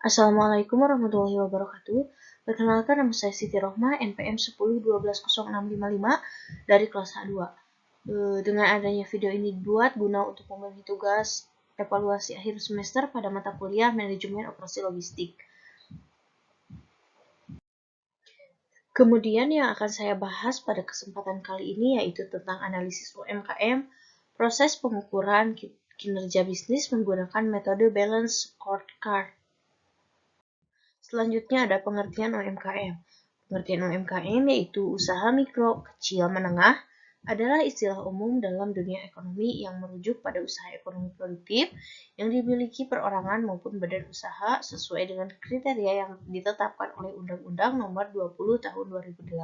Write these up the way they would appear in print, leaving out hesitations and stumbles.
Assalamualaikum warahmatullahi wabarakatuh. Perkenalkan, nama saya Siti Rohmah, NPM 10120655 dari kelas H2. Dengan adanya video ini dibuat guna untuk memenuhi tugas evaluasi akhir semester pada mata kuliah Manajemen Operasi Logistik. Kemudian yang akan saya bahas pada kesempatan kali ini yaitu tentang analisis UMKM, proses pengukuran kinerja bisnis menggunakan metode Balance Scorecard. Selanjutnya ada pengertian UMKM. Pengertian UMKM yaitu usaha mikro, kecil, menengah adalah istilah umum dalam dunia ekonomi yang merujuk pada usaha ekonomi produktif yang dimiliki perorangan maupun badan usaha sesuai dengan kriteria yang ditetapkan oleh Undang-Undang Nomor 20 Tahun 2008,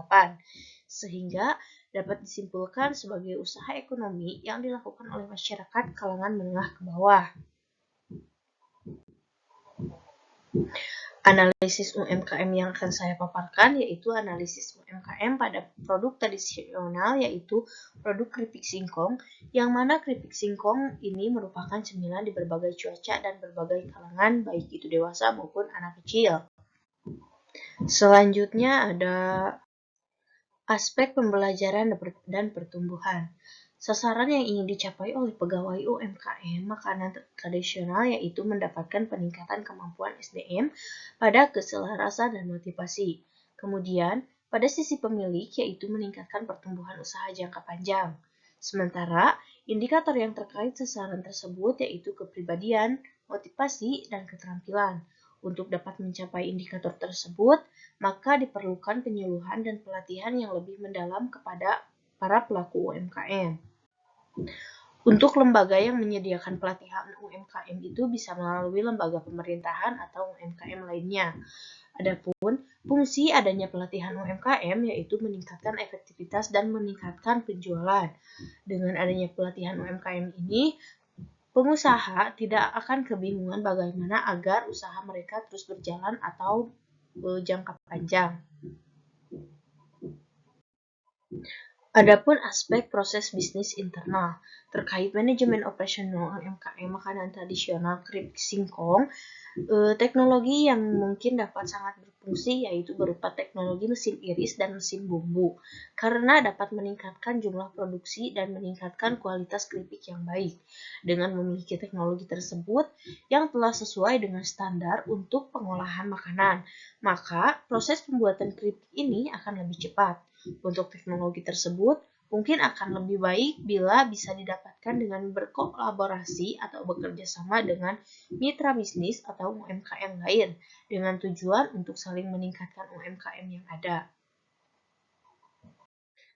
sehingga dapat disimpulkan sebagai usaha ekonomi yang dilakukan oleh masyarakat kalangan menengah ke bawah. Analisis UMKM yang akan saya paparkan yaitu analisis UMKM pada produk tradisional yaitu produk keripik singkong, yang mana keripik singkong ini merupakan cemilan di berbagai cuaca dan berbagai kalangan, baik itu dewasa maupun anak kecil. Selanjutnya ada aspek pembelajaran dan pertumbuhan. Sasaran yang ingin dicapai oleh pegawai UMKM makanan tradisional yaitu mendapatkan peningkatan kemampuan SDM pada keselarasan dan motivasi. Kemudian, pada sisi pemilik yaitu meningkatkan pertumbuhan usaha jangka panjang. Sementara, indikator yang terkait sasaran tersebut yaitu kepribadian, motivasi, dan keterampilan. Untuk dapat mencapai indikator tersebut, maka diperlukan penyuluhan dan pelatihan yang lebih mendalam kepada para pelaku UMKM. Untuk lembaga yang menyediakan pelatihan UMKM itu bisa melalui lembaga pemerintahan atau UMKM lainnya. Adapun fungsi adanya pelatihan UMKM yaitu meningkatkan efektivitas dan meningkatkan penjualan. Dengan adanya pelatihan UMKM ini, pengusaha tidak akan kebingungan bagaimana agar usaha mereka terus berjalan atau jangka panjang. Adapun aspek proses bisnis internal terkait manajemen operasional UMKM makanan tradisional keripik singkong, teknologi yang mungkin dapat sangat berfungsi yaitu berupa teknologi mesin iris dan mesin bumbu, karena dapat meningkatkan jumlah produksi dan meningkatkan kualitas keripik yang baik. Dengan memiliki teknologi tersebut yang telah sesuai dengan standar untuk pengolahan makanan, maka proses pembuatan keripik ini akan lebih cepat. Untuk teknologi tersebut mungkin akan lebih baik bila bisa didapatkan dengan berkolaborasi atau bekerja sama dengan mitra bisnis atau UMKM lain dengan tujuan untuk saling meningkatkan UMKM yang ada.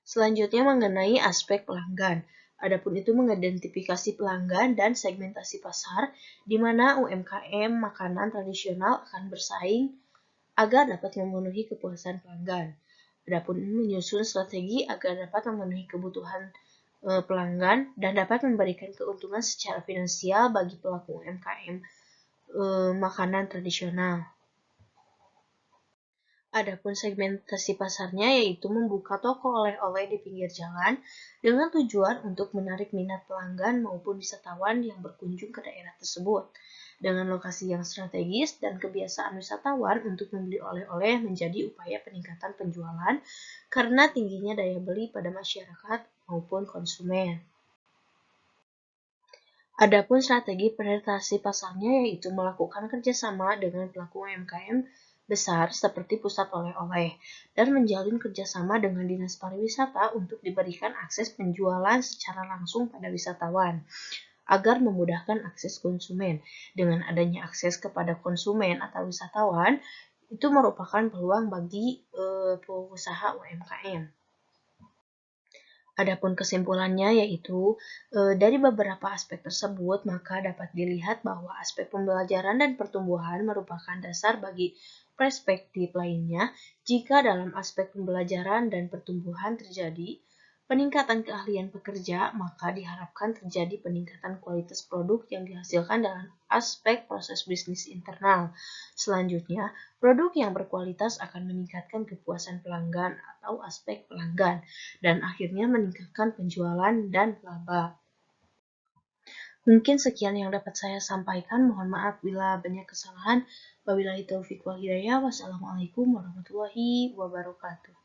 Selanjutnya mengenai aspek pelanggan. Adapun itu mengidentifikasi pelanggan dan segmentasi pasar di mana UMKM makanan tradisional akan bersaing agar dapat memenuhi kepuasan pelanggan. Adapun menyusun strategi agar dapat memenuhi kebutuhan pelanggan dan dapat memberikan keuntungan secara finansial bagi pelaku UMKM makanan tradisional. Adapun segmentasi pasarnya yaitu membuka toko oleh-oleh di pinggir jalan dengan tujuan untuk menarik minat pelanggan maupun wisatawan yang berkunjung ke daerah tersebut. Dengan lokasi yang strategis dan kebiasaan wisatawan untuk membeli oleh-oleh menjadi upaya peningkatan penjualan karena tingginya daya beli pada masyarakat maupun konsumen. Adapun strategi penetrasi pasarnya yaitu melakukan kerjasama dengan pelaku UMKM besar seperti pusat oleh-oleh dan menjalin kerjasama dengan dinas pariwisata untuk diberikan akses penjualan secara langsung pada wisatawan agar memudahkan akses konsumen. Dengan adanya akses kepada konsumen atau wisatawan, itu merupakan peluang bagi pengusaha UMKM. Adapun kesimpulannya yaitu dari beberapa aspek tersebut maka dapat dilihat bahwa aspek pembelajaran dan pertumbuhan merupakan dasar bagi perspektif lainnya. Jika dalam aspek pembelajaran dan pertumbuhan terjadi peningkatan keahlian pekerja, maka diharapkan terjadi peningkatan kualitas produk yang dihasilkan dalam aspek proses bisnis internal. Selanjutnya, produk yang berkualitas akan meningkatkan kepuasan pelanggan atau aspek pelanggan, dan akhirnya meningkatkan penjualan dan laba. Mungkin sekian yang dapat saya sampaikan. Mohon maaf bila banyak kesalahan. Wabillahi taufiq wal hidayah. Wassalamualaikum warahmatullahi wabarakatuh.